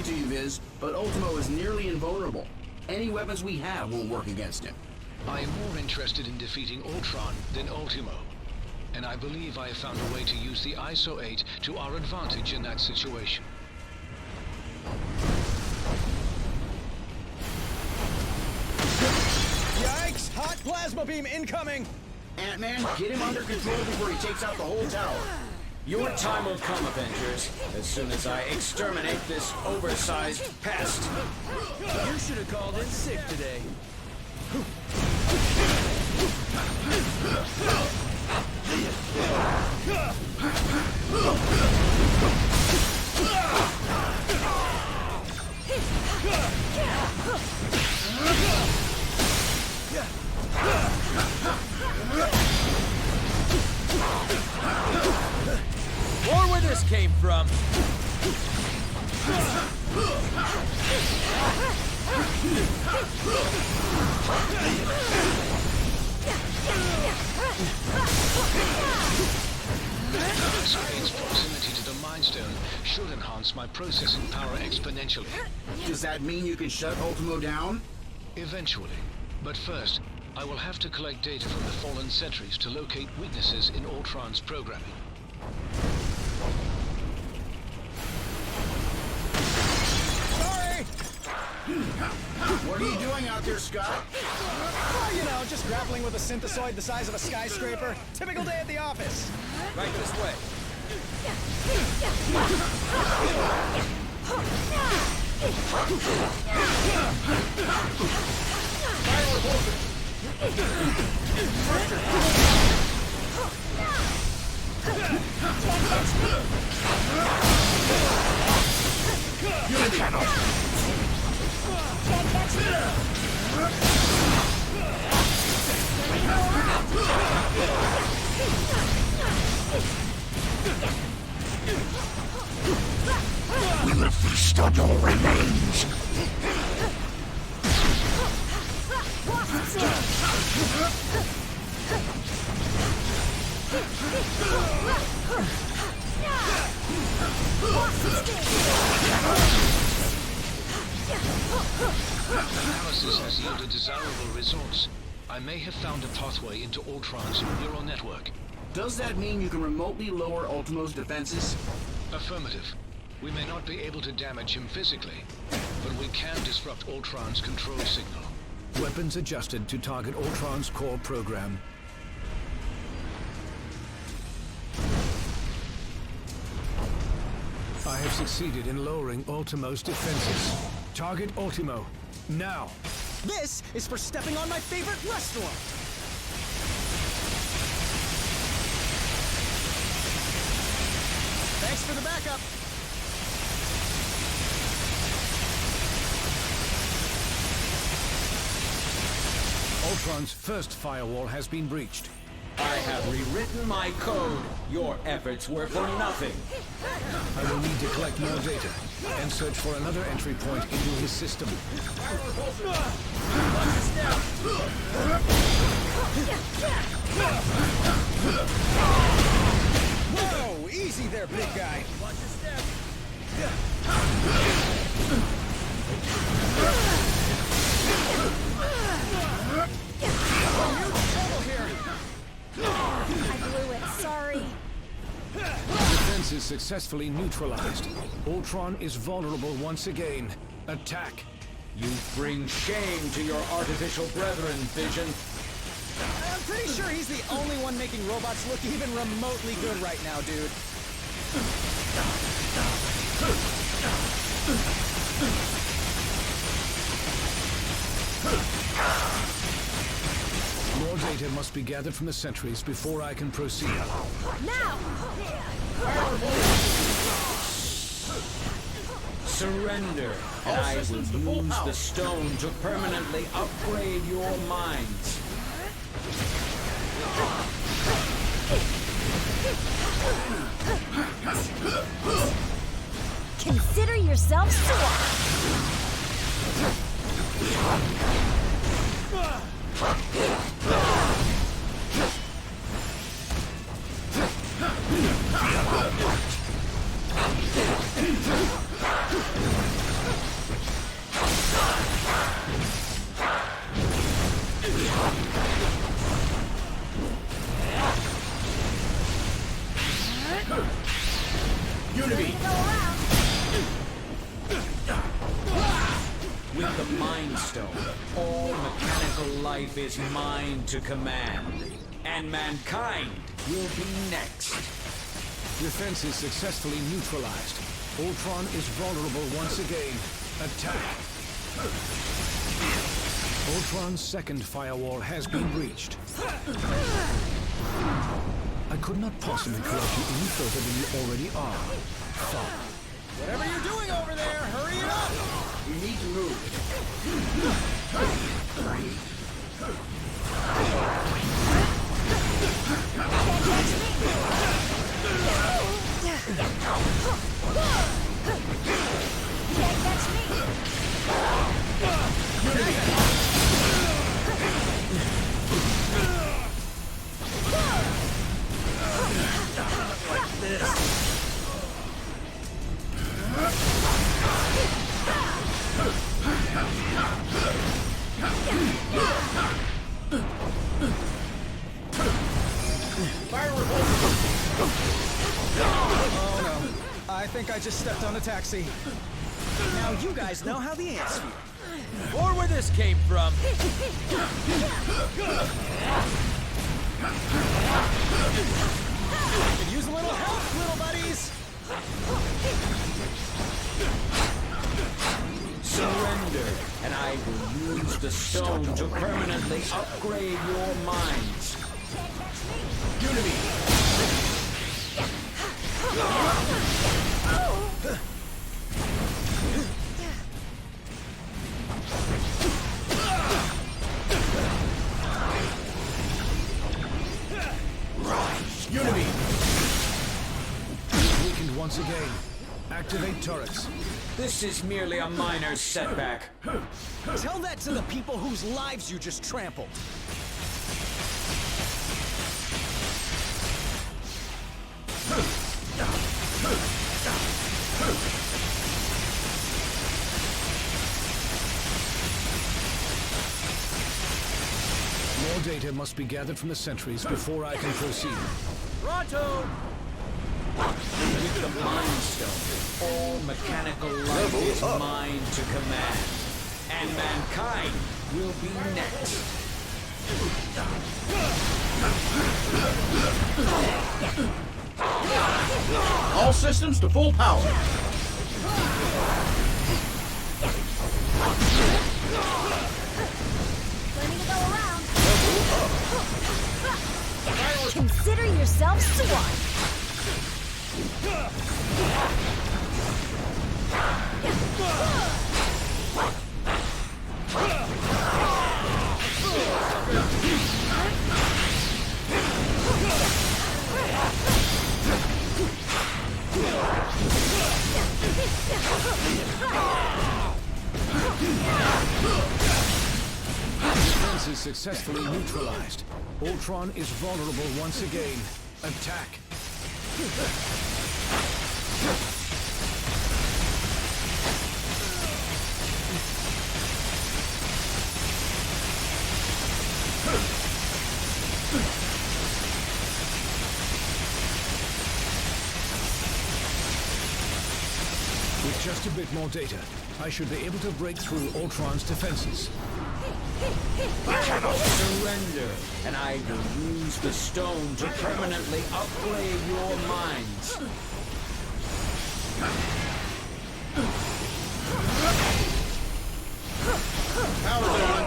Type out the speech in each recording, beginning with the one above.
to you, Viz, but Ultimo is nearly invulnerable. Any weapons we have won't work against him. I am more interested in defeating Ultron than Ultimo, and I believe I have found a way to use the ISO 8 to our advantage in that situation. Yikes! Hot plasma beam incoming! Ant-Man, get him under control before he takes out the whole tower. Your time will come, Avengers, as soon as I exterminate this oversized pest. You should have called in sick today. Or where this came from. Its proximity to the Mind Stone should enhance my processing power exponentially. Does that mean you can shut Ultimo down? Eventually. But first, I will have to collect data from the fallen sentries to locate weaknesses in Ultron's programming. Sorry! What are you doing out there, Scott? Well, you know, just grappling with a synthesoid the size of a skyscraper. Typical day at the office. Right this way. You cannot. Can't catch me. We will feast on your remains. Analysis has yielded desirable results. I may have found a pathway into Ultron's neural network. Does that mean you can remotely lower Ultimo's defenses? Affirmative. We may not be able to damage him physically, but we can disrupt Ultron's control signal. Weapons adjusted to target Ultron's core program. I have succeeded in lowering Ultimo's defenses. Target Ultimo, now! This is for stepping on my favorite restaurant. Thanks for the backup. Ultron's first firewall has been breached. I have rewritten my code. Your efforts were for nothing. I will need to collect more data and search for another entry point into his system. Whoa, easy there, big guy. Watch your step. I blew it, sorry. Defense is successfully neutralized. Ultron is vulnerable once again. Attack! You bring shame to your artificial brethren, Vision. I'm pretty sure he's the only one making robots look even remotely good right now, dude. More data must be gathered from the sentries before I can proceed. Now! Surrender, and I will use the stone to permanently upgrade your minds. Consider yourself swapped! With the Mind Stone, all mechanical life is mine to command. And mankind will be next. Defenses successfully neutralized. Ultron is vulnerable once again. Attack! Ultron's second firewall has been breached. I could not possibly correct you any further than you already are. Father. Whatever you're doing over there, hurry it up! We need to move. Oh no, I think I just stepped on a taxi. Now you guys know how the ants feel. Or where this came from. Could use a little help, little buddies. Surrender, and I will use the stone to permanently upgrade your minds. Unity! Weakened once again. Activate turrets. This is merely a minor setback. Tell that to the people whose lives you just trampled. More data must be gathered from the sentries before I can proceed. Pronto! With the Mind Stone, all mechanical life is mine to command. And mankind will be next. All systems to full power. Plenty to go around. Consider yourself swan. Defense is successfully neutralized. Ultron is vulnerable once again. Attack! With just a bit more data, I should be able to break through Ultron's defenses. Surrender, and I will use the stone to permanently upgrade your minds. Power down.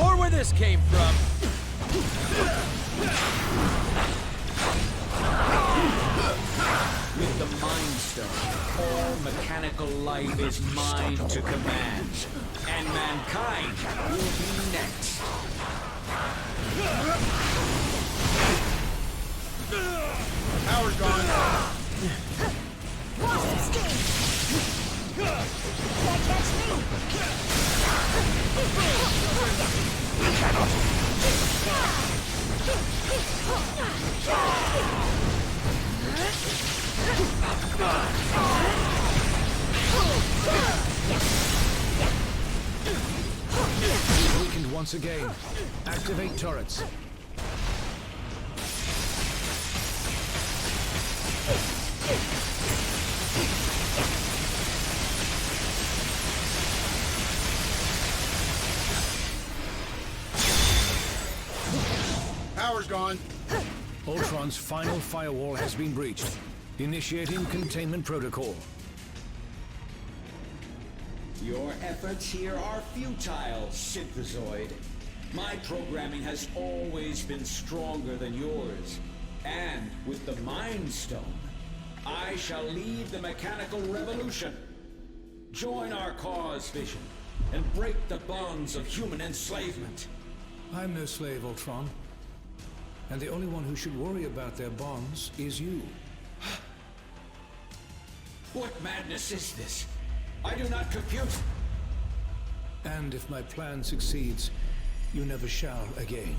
Or where this came from. With the Mind Stone, all mechanical life is mine to command. And mankind will be next. Power's gone. Can't catch me. once again. Activate turrets. Power's gone. Ultron's final firewall has been breached. Initiating containment protocol. Your efforts here are futile, Synthezoid. My programming has always been stronger than yours. And with the Mind Stone, I shall lead the mechanical revolution. Join our cause, Vision, and break the bonds of human enslavement. I'm no slave, Ultron. And the only one who should worry about their bonds is you. What madness is this? I do not compute. And if my plan succeeds, you never shall again.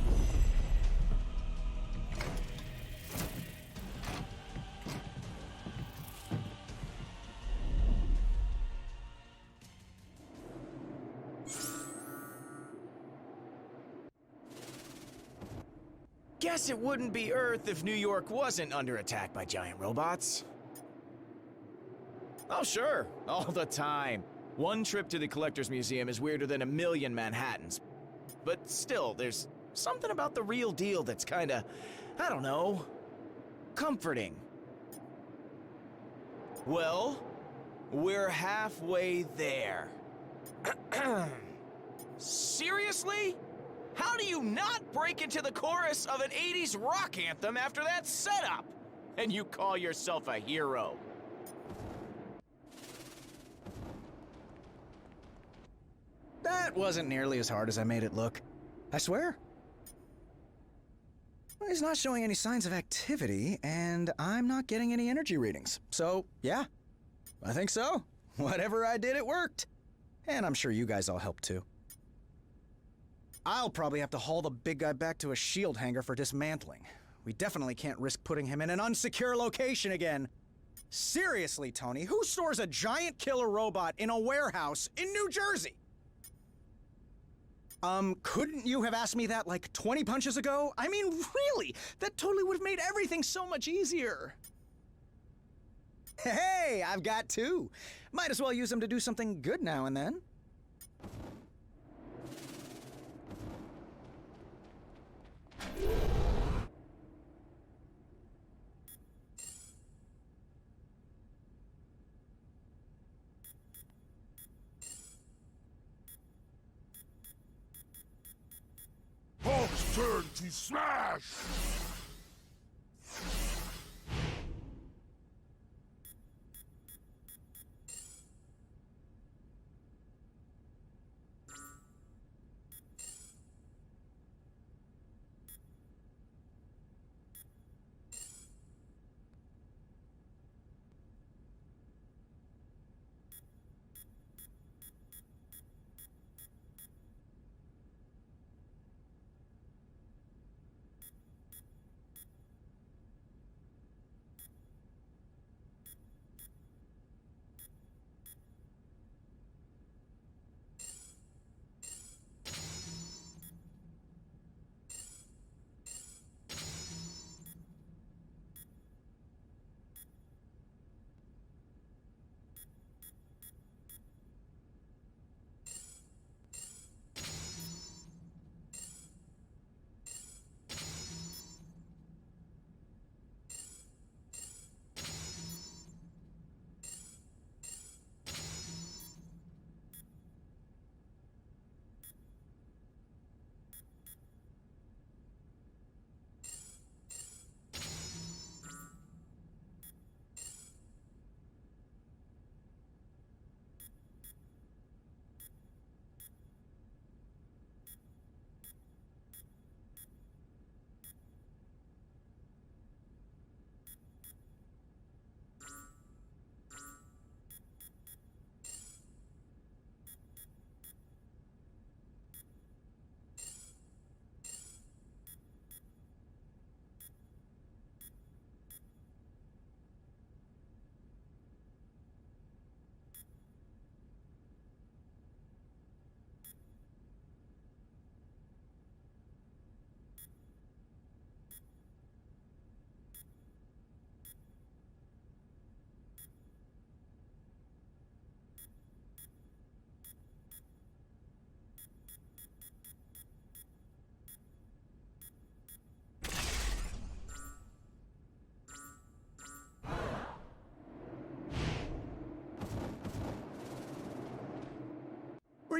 Guess it wouldn't be Earth if New York wasn't under attack by giant robots. Oh, sure. All the time. One trip to the Collector's Museum is weirder than a million Manhattans. But still, there's something about the real deal that's kinda, I don't know, comforting. Well, we're halfway there. Seriously? How do you not break into the chorus of an 80s rock anthem after that setup? And you call yourself a hero? That wasn't nearly as hard as I made it look. I swear. Well, he's not showing any signs of activity, and I'm not getting any energy readings. So, yeah, I think so. Whatever I did, it worked. And I'm sure you guys all helped too. I'll probably have to haul the big guy back to a shield hangar for dismantling. We definitely can't risk putting him in an unsecure location again. Seriously, Tony, who stores a giant killer robot in a warehouse in New Jersey? Couldn't you have asked me that like 20 punches ago? I mean, really? That totally would have made everything so much easier. Hey, I've got two. Might as well use them to do something good now and then. Hulk's turn to smash!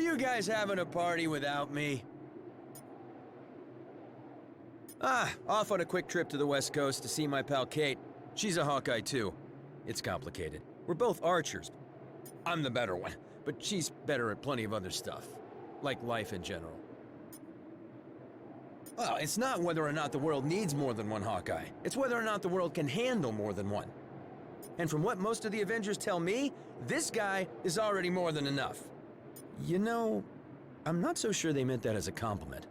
you guys having a party without me? Off on a quick trip to the West Coast to see my pal Kate. She's a Hawkeye too. It's complicated. We're both archers. I'm the better one, but she's better at plenty of other stuff. Like life in general. Well, it's not whether or not the world needs more than one Hawkeye. It's whether or not the world can handle more than one. And from what most of the Avengers tell me, this guy is already more than enough. You know, I'm not so sure they meant that as a compliment.